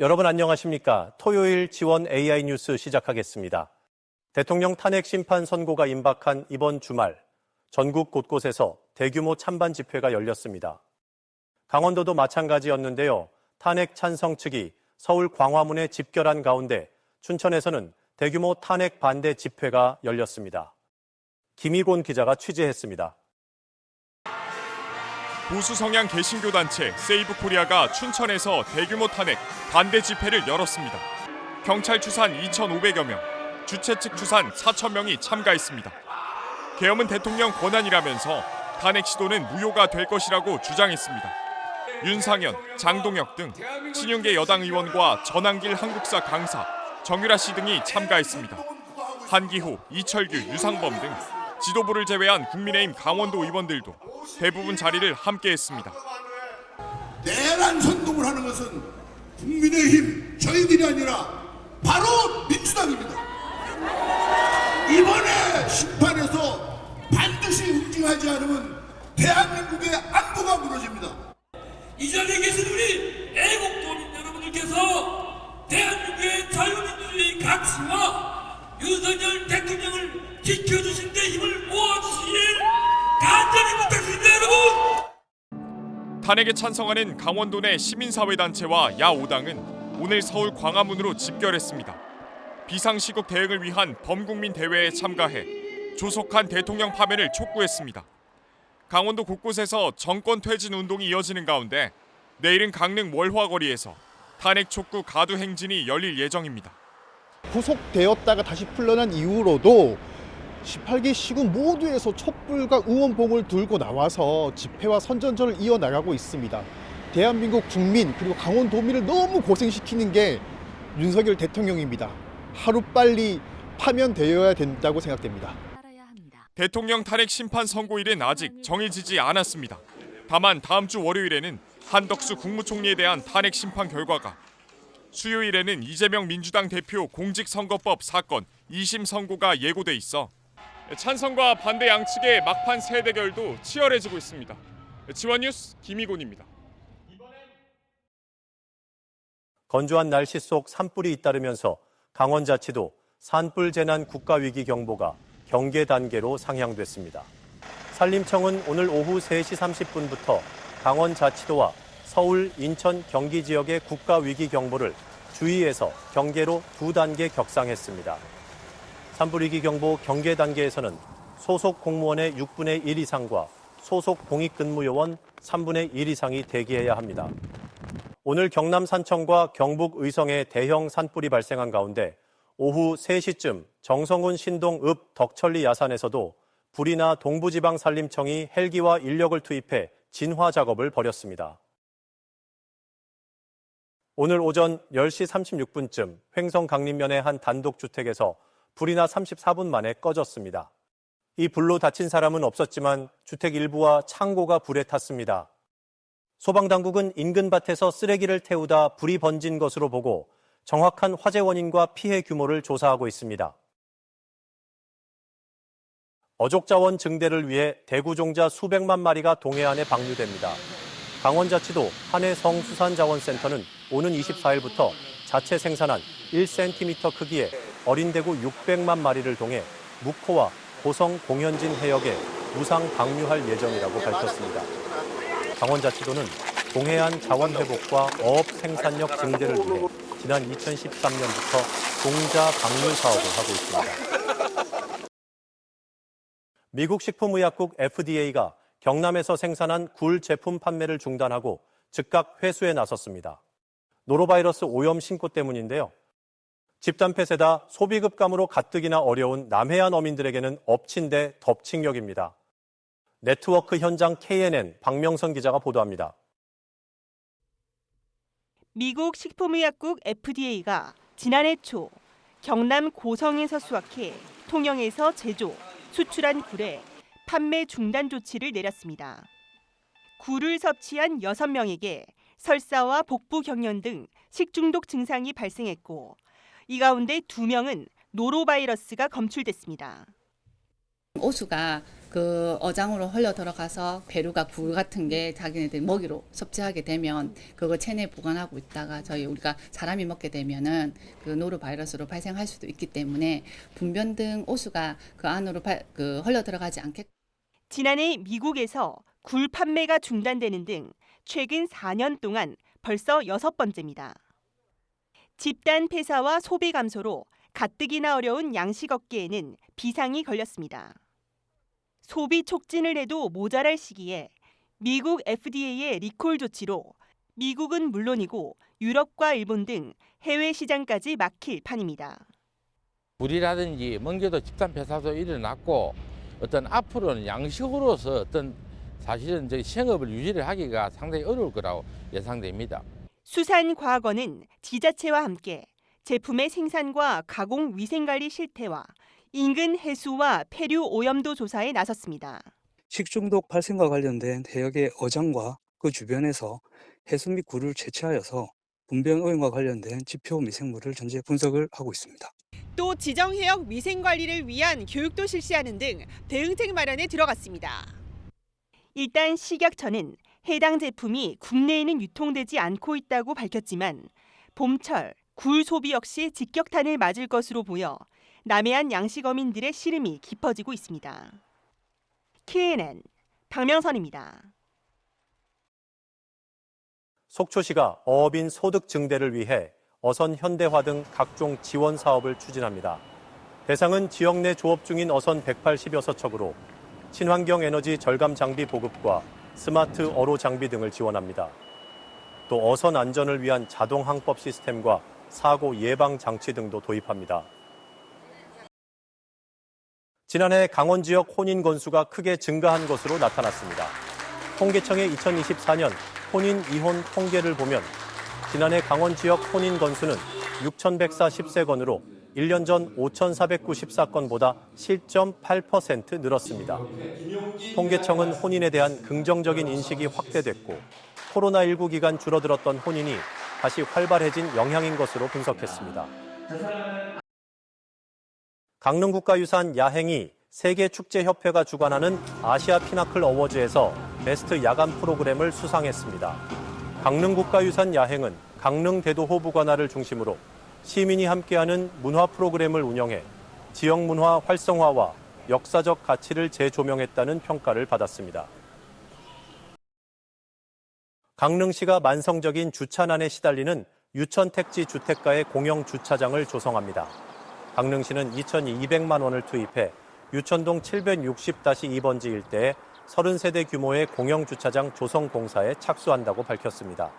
여러분 안녕하십니까? 토요일 지원 AI 뉴스 시작하겠습니다. 대통령 탄핵 심판 선고가 임박한 이번 주말, 전국 곳곳에서 대규모 찬반 집회가 열렸습니다. 강원도도 마찬가지였는데요. 탄핵 찬성 측이 서울 광화문에 집결한 가운데 춘천에서는 대규모 탄핵 반대 집회가 열렸습니다. 김희곤 기자가 취재했습니다. 보수 성향 개신교 단체 세이브 코리아가 춘천에서 대규모 탄핵 반대 집회를 열었습니다. 경찰 추산 2,500여 명, 주최 측 추산 4,000명이 참가했습니다. 계엄은 대통령 권한이라면서 탄핵 시도는 무효가 될 것이라고 주장했습니다. 윤상현, 장동혁 등 친윤계 여당 의원과 전한길 한국사 강사, 정유라 씨 등이 참가했습니다. 한기호, 이철규, 유상범 등 지도부를 제외한 국민의힘 강원도 의원들도 대부분 자리를 함께했습니다. 내란 선동을 하는 것은 국민의힘 저희들이 아니라 바로 민주당입니다. 이번에 심판에서 반드시 응징하지 않으면 대한민국의 안보가 무너집니다. 이 자리에 계신 우리 애국도민 여러분들께서 대한민국의 자유민주주의 가치와 윤석열 대통령을 지켜주신 데 힘을 모아주시길 간절히 부탁드립니다, 여러분. 탄핵에 찬성하는 강원도 내 시민사회단체와 야5당은 오늘 서울 광화문으로 집결했습니다. 비상시국 대응을 위한 범국민 대회에 참가해 조속한 대통령 파면을 촉구했습니다. 강원도 곳곳에서 정권 퇴진 운동이 이어지는 가운데 내일은 강릉 월화거리에서 탄핵 촉구 가두 행진이 열릴 예정입니다. 구속되었다가 다시 풀려난 이후로도 18개 시군 모두에서 촛불과 응원봉을 들고 나와서 집회와 선전전을 이어나가고 있습니다. 대한민국 국민 그리고 강원도민을 너무 고생시키는 게 윤석열 대통령입니다. 하루빨리 파면되어야 된다고 생각됩니다. 대통령 탄핵 심판 선고일은 아직 정해지지 않았습니다. 다만 다음 주 월요일에는 한덕수 국무총리에 대한 탄핵 심판 결과가, 수요일에는 이재명 민주당 대표 공직선거법 사건 2심 선고가 예고돼 있어 찬성과 반대 양측의 막판 세대결도 치열해지고 있습니다. 지원뉴스 김희곤입니다. 건조한 날씨 속 산불이 잇따르면서 강원자치도 산불 재난 국가위기 경보가 경계 단계로 상향됐습니다. 산림청은 오늘 오후 3시 30분부터 강원자치도와 서울, 인천, 경기 지역의 국가위기 경보를 주의에서 경계로 2단계 격상했습니다. 산불위기 경보 경계 단계에서는 소속 공무원의 6분의 1 이상과 소속 공익근무요원 3분의 1 이상이 대기해야 합니다. 오늘 경남 산청과 경북 의성에 대형 산불이 발생한 가운데 오후 3시쯤 정성훈 신동 읍 덕천리 야산에서도 불이나 동부지방 산림청이 헬기와 인력을 투입해 진화 작업을 벌였습니다. 오늘 오전 10시 36분쯤 횡성 강림면의 한 단독주택에서 불이 나 34분 만에 꺼졌습니다. 이 불로 다친 사람은 없었지만 주택 일부와 창고가 불에 탔습니다. 소방당국은 인근 밭에서 쓰레기를 태우다 불이 번진 것으로 보고 정확한 화재 원인과 피해 규모를 조사하고 있습니다. 어족자원 증대를 위해 대구종자 수백만 마리가 동해안에 방류됩니다. 강원자치도 한해성수산자원센터는 오는 24일부터 자체 생산한 1cm 크기의 어린 대구 600만 마리를 동해 묵호와 고성 공현진 해역에 무상 방류할 예정이라고 밝혔습니다. 강원자치도는 동해안 자원 회복과 어업 생산력 증대를 위해 지난 2013년부터 종자 방류 사업을 하고 있습니다. 미국 식품의약국 FDA가 경남에서 생산한 굴 제품 판매를 중단하고 즉각 회수에 나섰습니다. 노로바이러스 오염 신고 때문인데요. 집단 폐쇄다 소비급감으로 가뜩이나 어려운 남해안 어민들에게는 엎친 데 덮친 격입니다. 네트워크 현장 KNN 박명선 기자가 보도합니다. 미국 식품의약국 FDA가 지난해 초 경남 고성에서 수확해 통영에서 제조, 수출한 굴에 판매 중단 조치를 내렸습니다. 굴을 섭취한 6명에게 설사와 복부 경련 등 식중독 증상이 발생했고 이 가운데 2명은 노로바이러스가 검출됐습니다. 오수가 그 어장으로 흘러 들어가서 배류가 굴 같은 게 자기네들 먹이로 섭취하게 되면 그거 체내에 보관하고 있다가 우리가 사람이 먹게 되면은 그 노로바이러스로 발생할 수도 있기 때문에 분변 등 오수가 그 안으로 흘러 들어가지 않게. 지난해 미국에서 굴 판매가 중단되는 등 최근 4년 동안 벌써 6번째입니다. 집단 폐사와 소비 감소로 가뜩이나 어려운 양식 업계에는 비상이 걸렸습니다. 소비 촉진을 해도 모자랄 시기에 미국 FDA의 리콜 조치로 미국은 물론이고 유럽과 일본 등 해외 시장까지 막힐 판입니다. 굴이라든지 멍게도 집단 폐사도 일어났고 어떤 앞으로는 양식으로서 어떤 사실은 생업을 유지를 하기가 상당히 어려울 거라고 예상됩니다. 수산과학원은 지자체와 함께 제품의 생산과 가공 위생관리 실태와 인근 해수와 폐류 오염도 조사에 나섰습니다. 식중독 발생과 관련된 해역의 어장과 그 주변에서 해수 및 굴을 채취하여서 분변 오염과 관련된 지표 미생물을 전체 분석을 하고 있습니다. 또 지정 해역 위생 관리를 위한 교육도 실시하는 등 대응책 마련에 들어갔습니다. 일단 식약처는 해당 제품이 국내에는 유통되지 않고 있다고 밝혔지만 봄철 굴 소비 역시 직격탄을 맞을 것으로 보여 남해안 양식어민들의 시름이 깊어지고 있습니다. KNN 박명선입니다. 속초시가 어업인 소득 증대를 위해 어선 현대화 등 각종 지원 사업을 추진합니다. 대상은 지역 내 조업 중인 어선 180여여 척으로 친환경 에너지 절감 장비 보급과 스마트 어로 장비 등을 지원합니다. 또 어선 안전을 위한 자동 항법 시스템과 사고 예방 장치 등도 도입합니다. 지난해 강원 지역 혼인 건수가 크게 증가한 것으로 나타났습니다. 통계청의 2024년 혼인 이혼 통계를 보면 지난해 강원 지역 혼인 건수는 6,140세건으로 1년 전 5,494건보다 7.8% 늘었습니다. 통계청은 혼인에 대한 긍정적인 인식이 확대됐고 코로나19 기간 줄어들었던 혼인이 다시 활발해진 영향인 것으로 분석했습니다. 강릉국가유산 야행이 세계축제협회가 주관하는 아시아 피나클 어워즈에서 베스트 야간 프로그램을 수상했습니다. 강릉국가유산 야행은 강릉대도호부관할을 중심으로 시민이 함께하는 문화 프로그램을 운영해 지역 문화 활성화와 역사적 가치를 재조명했다는 평가를 받았습니다. 강릉시가 만성적인 주차난에 시달리는 유천택지 주택가의 공영 주차장을 조성합니다. 강릉시는 2,200만 원을 투입해 유천동 760-2번지 일대에 30세대 규모의 공영 주차장 조성 공사에 착수한다고 밝혔습니다.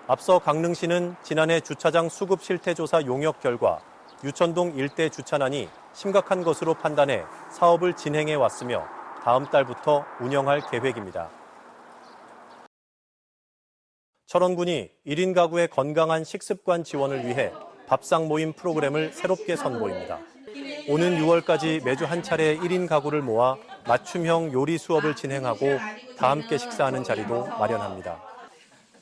앞서 강릉시는 지난해 주차장 수급 실태 조사 용역 결과 유천동 일대 주차난이 심각한 것으로 판단해 사업을 진행해 왔으며 다음 달부터 운영할 계획입니다. 철원군이 1인 가구의 건강한 식습관 지원을 위해 밥상 모임 프로그램을 새롭게 선보입니다. 오는 6월까지 매주 한 차례 1인 가구를 모아 맞춤형 요리 수업을 진행하고 다 함께 식사하는 자리도 마련합니다.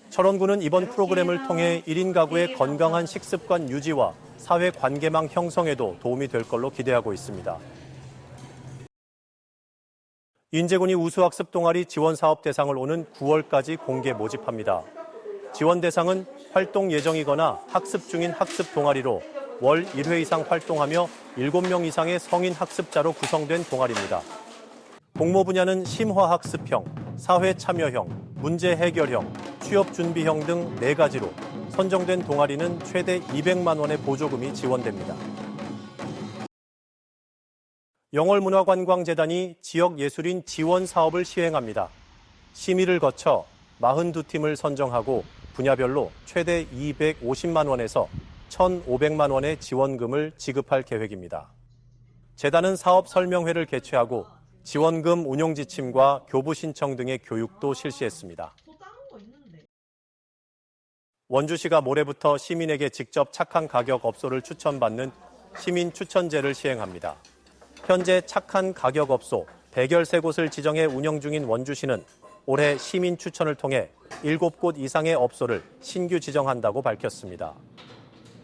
철원군은 이번 프로그램을 통해 1인 가구의 건강한 식습관 유지와 사회 관계망 형성에도 도움이 될 걸로 기대하고 있습니다. 인제군이 우수학습 동아리 지원 사업 대상을 오는 9월까지 공개 모집합니다. 지원 대상은 활동 예정이거나 학습 중인 학습 동아리로 월 1회 이상 활동하며 7명 이상의 성인 학습자로 구성된 동아리입니다. 공모 분야는 심화학습형, 사회참여형, 문제 해결형, 취업 준비형 등 4가지로 선정된 동아리는 최대 200만 원의 보조금이 지원됩니다. 영월문화관광재단이 지역예술인 지원 사업을 시행합니다. 심의를 거쳐 42팀을 선정하고 분야별로 최대 250만 원에서 1,500만 원의 지원금을 지급할 계획입니다. 재단은 사업 설명회를 개최하고 지원금 운용 지침과 교부 신청 등의 교육도 실시했습니다. 원주시가 모레부터 시민에게 직접 착한 가격 업소를 추천받는 시민 추천제를 시행합니다. 현재 착한 가격 업소 113곳을 지정해 운영 중인 원주시는 올해 시민 추천을 통해 7곳 이상의 업소를 신규 지정한다고 밝혔습니다.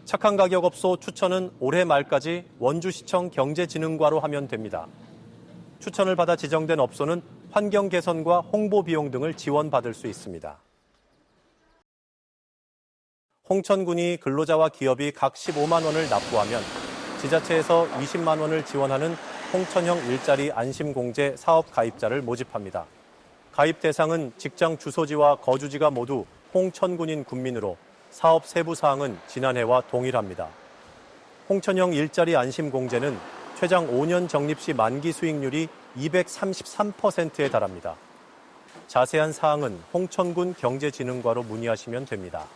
착한 가격 업소 추천은 올해 말까지 원주시청 경제진흥과로 하면 됩니다. 추천을 받아 지정된 업소는 환경 개선과 홍보 비용 등을 지원받을 수 있습니다. 홍천군이 근로자와 기업이 각 15만 원을 납부하면 지자체에서 20만 원을 지원하는 홍천형 일자리 안심공제 사업 가입자를 모집합니다. 가입 대상은 직장 주소지와 거주지가 모두 홍천군인 군민으로 사업 세부 사항은 지난해와 동일합니다. 홍천형 일자리 안심공제는 최장 5년 적립 시 만기 수익률이 233%에 달합니다. 자세한 사항은 홍천군 경제진흥과로 문의하시면 됩니다.